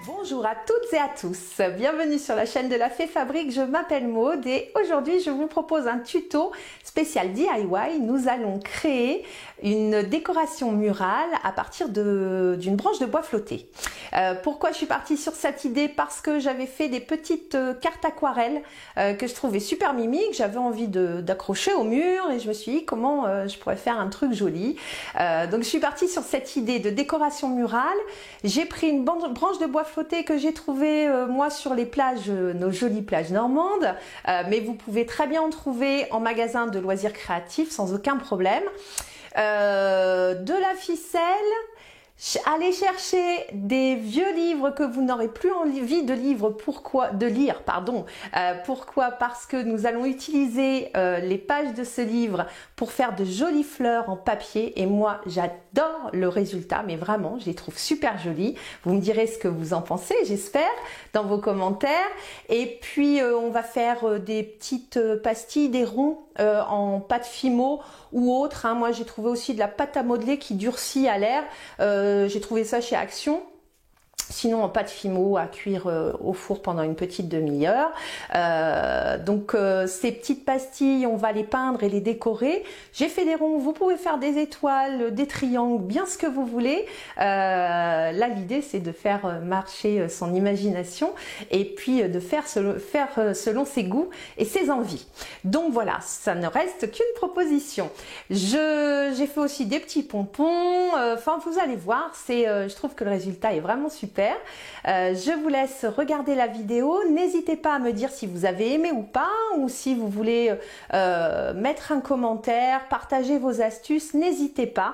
Bonjour à toutes et à tous, bienvenue sur la chaîne de la Fée Fabrique, je m'appelle Maude et aujourd'hui je vous propose un tuto spécial DIY. Nous allons créer une décoration murale à partir d'une branche de bois flotté. Pourquoi je suis partie sur cette idée? Parce que j'avais fait des petites cartes aquarelles que je trouvais super mimiques, j'avais envie d'accrocher au mur et je me suis dit comment je pourrais faire un truc joli. Donc je suis partie sur cette idée de décoration murale. J'ai pris une branche de bois flotté que j'ai trouvé moi sur les plages, nos jolies plages normandes, mais vous pouvez très bien en trouver en magasin de loisirs créatifs sans aucun problème. De la ficelle, allez chercher des vieux livres que vous n'aurez plus envie de lire. Pourquoi? Parce que nous allons utiliser les pages de ce livre pour faire de jolies fleurs en papier et moi j'adore le résultat, mais vraiment je les trouve super jolies. Vous me direz ce que vous en pensez, j'espère, dans vos commentaires. Et puis on va faire des petites pastilles, des ronds en pâte Fimo ou autre. Moi j'ai trouvé aussi de la pâte à modeler qui durcit à l'air. J'ai trouvé ça chez Action. Sinon en pâte Fimo à cuire au four pendant une petite demi-heure. Donc ces petites pastilles, on va les peindre et les décorer. J'ai fait des ronds, vous pouvez faire des étoiles, des triangles, bien ce que vous voulez. Là l'idée c'est de faire marcher son imagination et puis de faire selon ses goûts et ses envies. Donc voilà, ça ne reste qu'une proposition. J'ai fait aussi des petits pompons. Enfin vous allez voir, je trouve que le résultat est vraiment super. Je vous laisse regarder la vidéo. N'hésitez pas à me dire si vous avez aimé ou pas, ou si vous voulez mettre un commentaire, partager vos astuces, n'hésitez pas.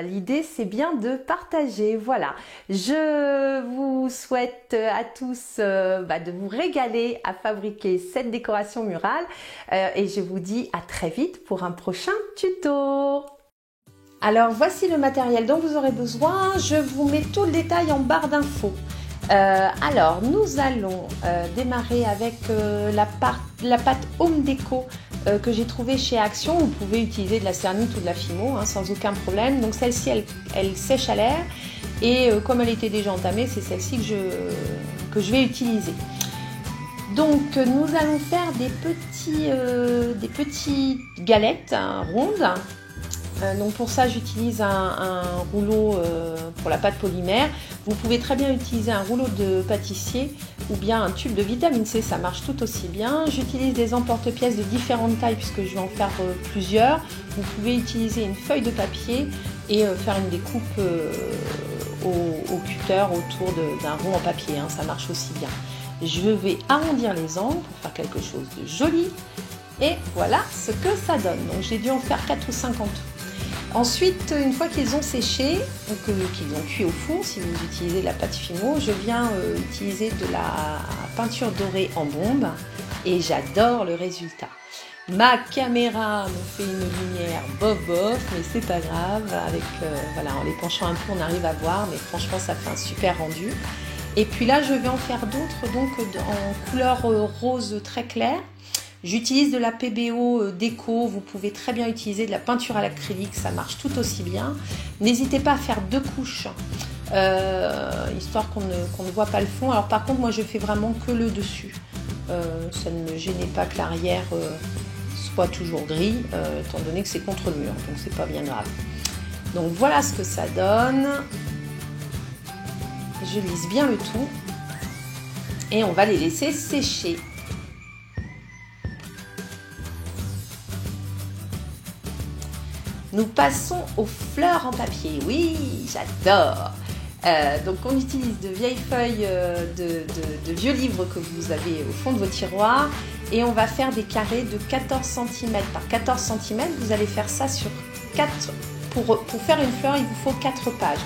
L'idée c'est bien de partager. Voilà, je vous souhaite à tous de vous régaler à fabriquer cette décoration murale et je vous dis à très vite pour un prochain tuto. Alors voici le matériel dont vous aurez besoin, je vous mets tout le détail en barre d'infos. Alors nous allons démarrer avec la pâte Home Déco que j'ai trouvée chez Action. Vous pouvez utiliser de la céramique ou de la Fimo sans aucun problème. Donc celle-ci elle sèche à l'air et comme elle était déjà entamée, c'est celle-ci que je vais utiliser. Donc nous allons faire des petites galettes rondes. Donc pour ça j'utilise un rouleau pour la pâte polymère. Vous pouvez très bien utiliser un rouleau de pâtissier ou bien un tube de vitamine C, ça marche tout aussi bien. J'utilise des emporte-pièces de différentes tailles puisque je vais en faire plusieurs. Vous pouvez utiliser une feuille de papier et faire une découpe au cutter autour d'un rond en papier, ça marche aussi bien. Je vais arrondir les angles pour faire quelque chose de joli et voilà ce que ça donne. Donc j'ai dû en faire 4 ou 5 en tout. Ensuite, une fois qu'ils ont séché, qu'ils ont cuit au four, si vous utilisez de la pâte Fimo, je viens utiliser de la peinture dorée en bombe et j'adore le résultat. Ma caméra me fait une lumière bof, mais c'est pas grave. Voilà, en les penchant un peu, on arrive à voir, mais franchement, ça fait un super rendu. Et puis là, je vais en faire d'autres, donc en couleur rose très claire. J'utilise de la PBO déco, vous pouvez très bien utiliser de la peinture à l'acrylique, ça marche tout aussi bien. N'hésitez pas à faire 2 couches, histoire qu'on ne voit pas le fond. Alors par contre, moi je fais vraiment que le dessus. Ça ne me gênait pas que l'arrière soit toujours gris, étant donné que c'est contre le mur, donc c'est pas bien grave. Donc voilà ce que ça donne. Je lisse bien le tout et on va les laisser sécher. Nous passons aux fleurs en papier. Oui, j'adore. Donc on utilise de vieilles feuilles de vieux livres que vous avez au fond de vos tiroirs et on va faire des carrés de 14 cm par 14 cm. Vous allez faire ça sur 4. Pour faire une fleur, il vous faut 4 pages.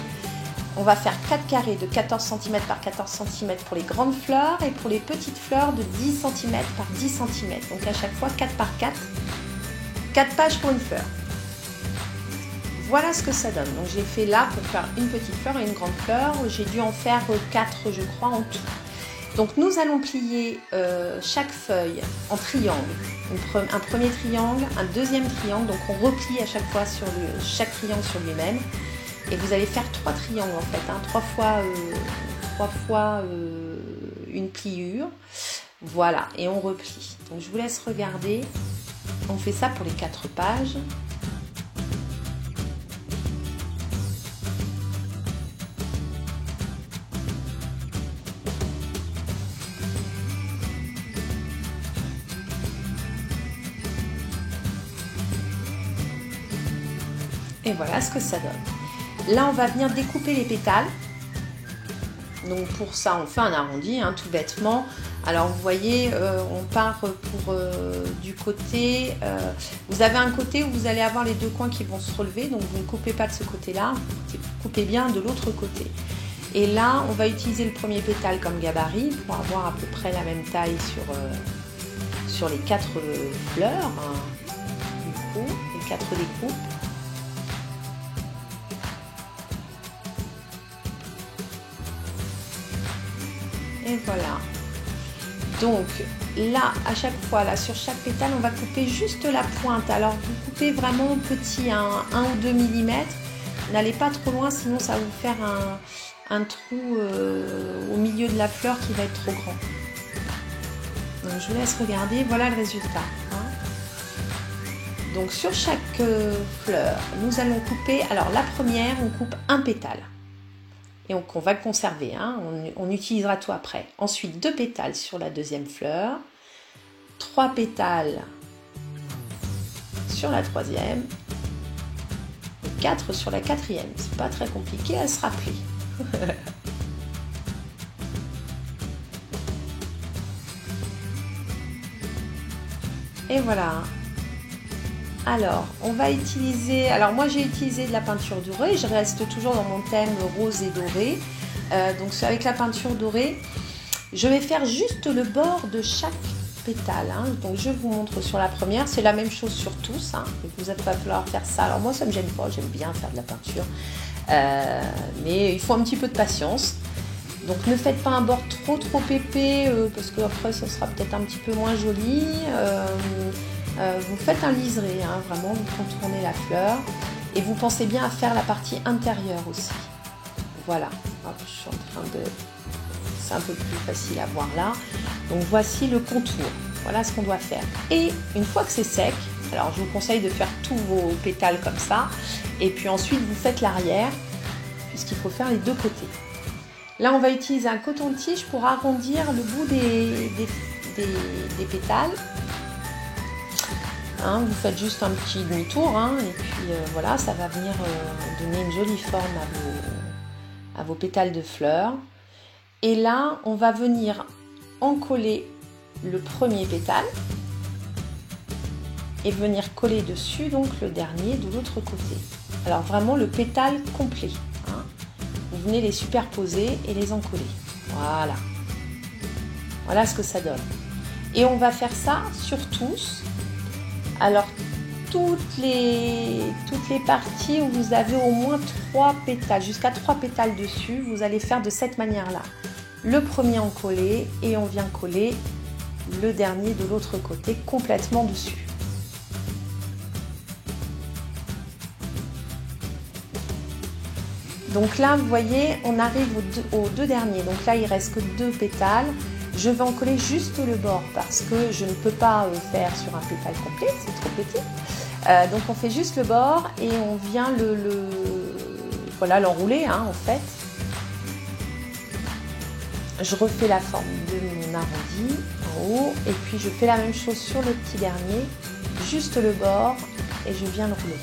On va faire 4 carrés de 14 cm par 14 cm pour les grandes fleurs et pour les petites fleurs de 10 cm par 10 cm. Donc à chaque fois 4 par 4. 4 pages pour une fleur. Voilà ce que ça donne. Donc j'ai fait là pour faire une petite fleur et une grande fleur. J'ai dû en faire 4 je crois en tout. Donc nous allons plier chaque feuille en triangle. Un premier triangle, un deuxième triangle, donc on replie à chaque fois sur chaque triangle sur lui-même. Et vous allez faire 3 triangles en fait, hein, 3 fois une pliure. Voilà, et on replie. Donc je vous laisse regarder. On fait ça pour les 4 pages. Et voilà ce que ça donne. Là, on va venir découper les pétales. Donc pour ça, on fait un arrondi, hein, tout bêtement. Alors vous voyez, on part pour du côté... vous avez un côté où vous allez avoir les 2 coins qui vont se relever. Donc vous ne coupez pas de ce côté-là, vous coupez bien de l'autre côté. Et là, on va utiliser le premier pétale comme gabarit pour avoir à peu près la même taille sur les 4 fleurs. Hein, du coup, les 4 découpes. Et voilà. Donc là, à chaque fois, là, sur chaque pétale, on va couper juste la pointe. Alors vous coupez vraiment petit, 1 ou 2 mm. N'allez pas trop loin, sinon ça va vous faire un trou au milieu de la fleur qui va être trop grand. Donc je vous laisse regarder, voilà le résultat. Hein. Donc sur chaque fleur, nous allons couper, alors la première, on coupe un pétale. Et donc on va le conserver, hein. On utilisera tout après. Ensuite 2 pétales sur la deuxième fleur, 3 pétales sur la troisième, et 4 sur la quatrième. C'est pas très compliqué, elle sera plie. Et voilà. Alors, on va utiliser... Alors, moi, j'ai utilisé de la peinture dorée. Je reste toujours dans mon thème rose et doré. Donc, avec la peinture dorée, je vais faire juste le bord de chaque pétale. Hein. Donc, je vous montre sur la première. C'est la même chose sur tous. Hein. Vous va falloir faire ça. Alors, moi, ça ne me gêne pas. J'aime bien faire de la peinture. Mais il faut un petit peu de patience. Donc, ne faites pas un bord trop épais parce qu'après, ça sera peut-être un petit peu moins joli. Vous faites un liseré, hein, vraiment, vous contournez la fleur et vous pensez bien à faire la partie intérieure aussi. Voilà, hop, je suis en train de... C'est un peu plus facile à voir là. Donc voici le contour, voilà ce qu'on doit faire. Et une fois que c'est sec, alors je vous conseille de faire tous vos pétales comme ça et puis ensuite vous faites l'arrière puisqu'il faut faire les 2 côtés. Là on va utiliser un coton-tige pour arrondir le bout des pétales. Hein, vous faites juste un petit demi-tour hein, et puis voilà, ça va venir donner une jolie forme à vos pétales de fleurs. Et là, on va venir encoller le premier pétale et venir coller dessus donc le dernier de l'autre côté. Alors vraiment le pétale complet. Hein. Vous venez les superposer et les encoller. Voilà. Voilà ce que ça donne. Et on va faire ça sur tous. Alors, toutes les parties où vous avez au moins 3 pétales, jusqu'à 3 pétales dessus, vous allez faire de cette manière-là. Le premier en coller et on vient coller le dernier de l'autre côté complètement dessus. Donc là, vous voyez, on arrive aux 2 derniers. Donc là, il reste que 2 pétales. Je vais en coller juste le bord parce que je ne peux pas faire sur un pétale complet, c'est trop petit. Donc on fait juste le bord et on vient l'enrouler hein, en fait. Je refais la forme de mon arrondi en haut et puis je fais la même chose sur le petit dernier, juste le bord et je viens le rouler.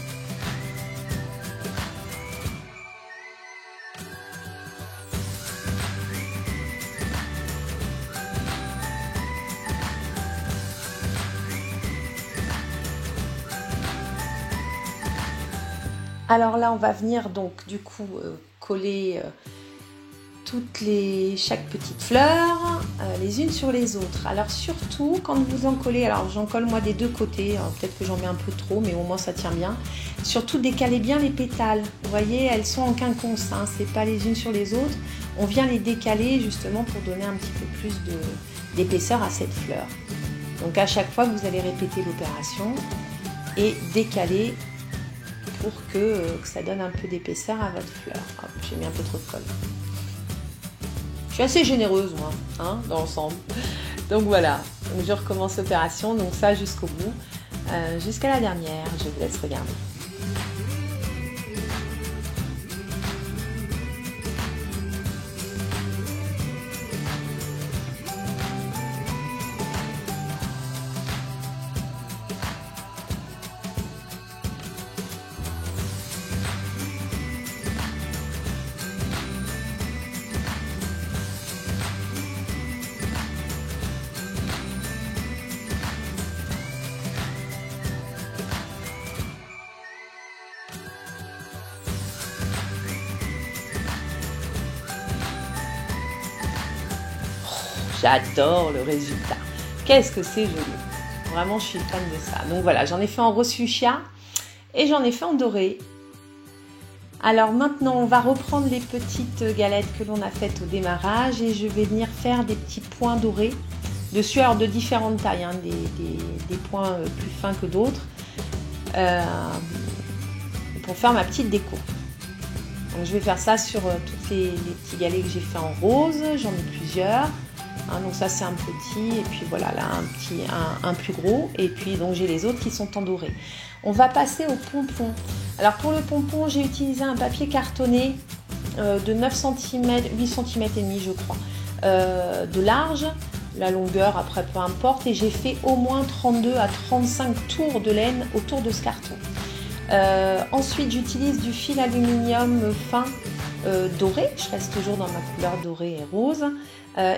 Alors là, on va venir donc du coup coller chaque petite fleur les unes sur les autres. Alors surtout quand vous en collez, alors j'en colle moi des 2 côtés, peut-être que j'en mets un peu trop, mais au moins ça tient bien. Surtout décalez bien les pétales. Vous voyez, elles sont en quinconce, hein, c'est pas les unes sur les autres. on vient les décaler justement pour donner un petit peu plus d'épaisseur à cette fleur. Donc à chaque fois, vous allez répéter l'opération et décaler pour que ça donne un peu d'épaisseur à votre fleur. J'ai mis un peu trop de colle. Je suis assez généreuse moi, hein, dans l'ensemble. Donc voilà, donc je recommence l'opération, donc ça jusqu'au bout, jusqu'à la dernière, je vous laisse regarder. J'adore le résultat. Qu'est-ce que c'est joli. Vraiment, je suis fan de ça. Donc voilà, j'en ai fait en rose fuchsia et j'en ai fait en doré. Alors maintenant, on va reprendre les petites galettes que l'on a faites au démarrage et je vais venir faire des petits points dorés dessus, alors de différentes tailles, hein, des points plus fins que d'autres, pour faire ma petite déco. Donc je vais faire ça sur toutes les petits galets que j'ai fait en rose, j'en ai plusieurs. Hein, donc ça c'est un petit et puis voilà là un plus gros et puis donc j'ai les autres qui sont en doré. On va passer au pompon. Alors pour le pompon j'ai utilisé un papier cartonné de 9 cm, 8 cm et demi je crois de large, la longueur après peu importe et j'ai fait au moins 32 à 35 tours de laine autour de ce carton. Ensuite j'utilise du fil aluminium fin doré, je reste toujours dans ma couleur dorée et rose.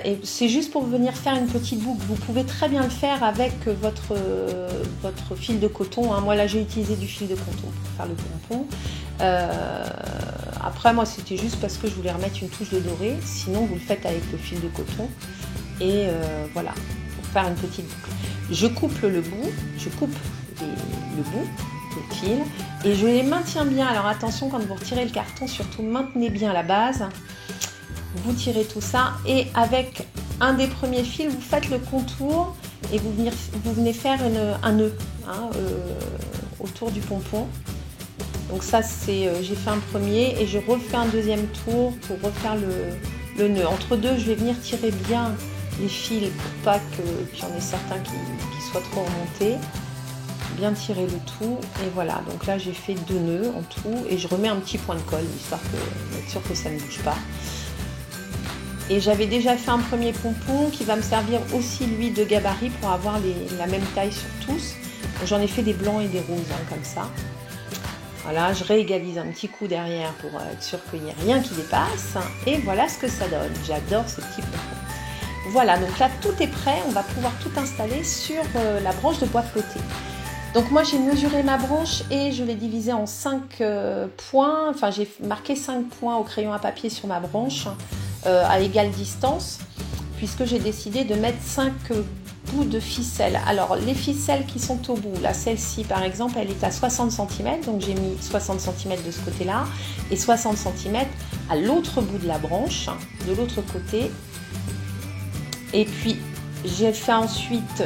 Et c'est juste pour venir faire une petite boucle. Vous pouvez très bien le faire avec votre fil de coton. Hein. Moi là j'ai utilisé du fil de coton pour faire le pompon. Après moi c'était juste parce que je voulais remettre une touche de doré. Sinon vous le faites avec le fil de coton. Et voilà, pour faire une petite boucle. Je coupe le bout, le bout des fils et je les maintiens bien. Alors attention quand vous retirez le carton, surtout maintenez bien la base. Vous tirez tout ça et avec un des premiers fils, vous faites le contour et vous venez faire un nœud hein, autour du pompon. Donc ça c'est, j'ai fait un premier et je refais un deuxième tour pour refaire le nœud. Entre deux, je vais venir tirer bien les fils pour pas qu'il y en ait certains qui soient trop remontés. Bien tirer le tout et voilà. Donc là j'ai fait 2 nœuds en tout et je remets un petit point de colle histoire d'être sûr que ça ne bouge pas. Et j'avais déjà fait un premier pompon qui va me servir aussi lui de gabarit pour avoir la même taille sur tous. J'en ai fait des blancs et des roses hein, comme ça. Voilà, je réégalise un petit coup derrière pour être sûr qu'il n'y ait rien qui dépasse. Et voilà ce que ça donne. J'adore ce petit pompon. Voilà, donc là tout est prêt. On va pouvoir tout installer sur la branche de bois flotté. Donc moi j'ai mesuré ma branche et je l'ai divisée en 5 points. Enfin j'ai marqué 5 points au crayon à papier sur ma branche. À égale distance puisque j'ai décidé de mettre 5 bouts de ficelle. Alors les ficelles qui sont au bout, là celle-ci par exemple elle est à 60 cm donc j'ai mis 60 cm de ce côté là et 60 cm à l'autre bout de la branche, de l'autre côté et puis j'ai fait ensuite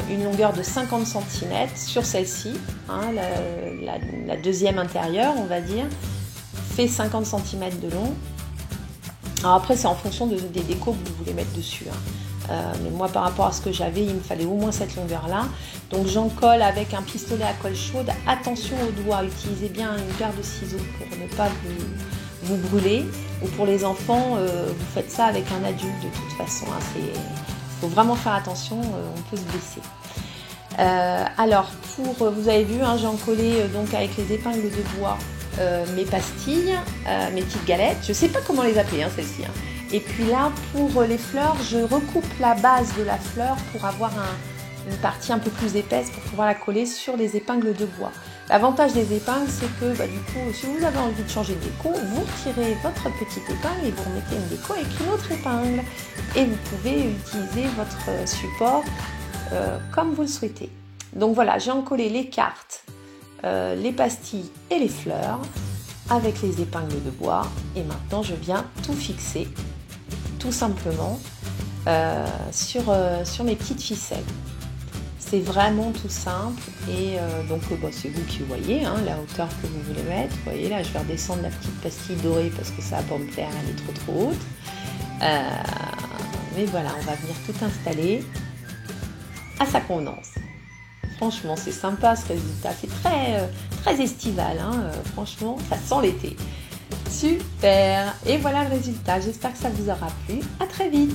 une longueur de 50 cm sur celle-ci, hein, la deuxième intérieure on va dire, fait 50 cm de long. Alors après c'est en fonction des décos que vous voulez mettre dessus. Hein. Mais moi par rapport à ce que j'avais, il me fallait au moins cette longueur là. Donc j'en colle avec un pistolet à colle chaude. Attention aux doigts, utilisez bien une paire de ciseaux pour ne pas vous brûler. Ou pour les enfants, vous faites ça avec un adulte de toute façon. Hein. Faut vraiment faire attention, on peut se blesser. Alors vous avez vu, hein, j'ai encollé donc avec les épingles de bois mes pastilles, mes petites galettes, je ne sais pas comment les appeler hein, celles-ci. Hein. Et puis là pour les fleurs, je recoupe la base de la fleur pour avoir une partie un peu plus épaisse pour pouvoir la coller sur les épingles de bois. L'avantage des épingles c'est que du coup si vous avez envie de changer de déco, vous retirez votre petite épingle et vous remettez une déco avec une autre épingle et vous pouvez utiliser votre support comme vous le souhaitez. Donc voilà, j'ai encollé les cartes, les pastilles et les fleurs. avec les épingles de bois. Et maintenant, je viens tout fixer, tout simplement, sur mes petites ficelles. C'est vraiment tout simple et donc c'est vous qui voyez hein, la hauteur que vous voulez mettre. Vous voyez là, je vais redescendre la petite pastille dorée parce que ça va pas me plaire, elle est trop haute. Mais voilà, on va venir tout installer à sa convenance. Franchement, c'est sympa ce résultat, c'est très estival, hein. Franchement, ça sent l'été. Super! Et voilà le résultat, j'espère que ça vous aura plu. À très vite!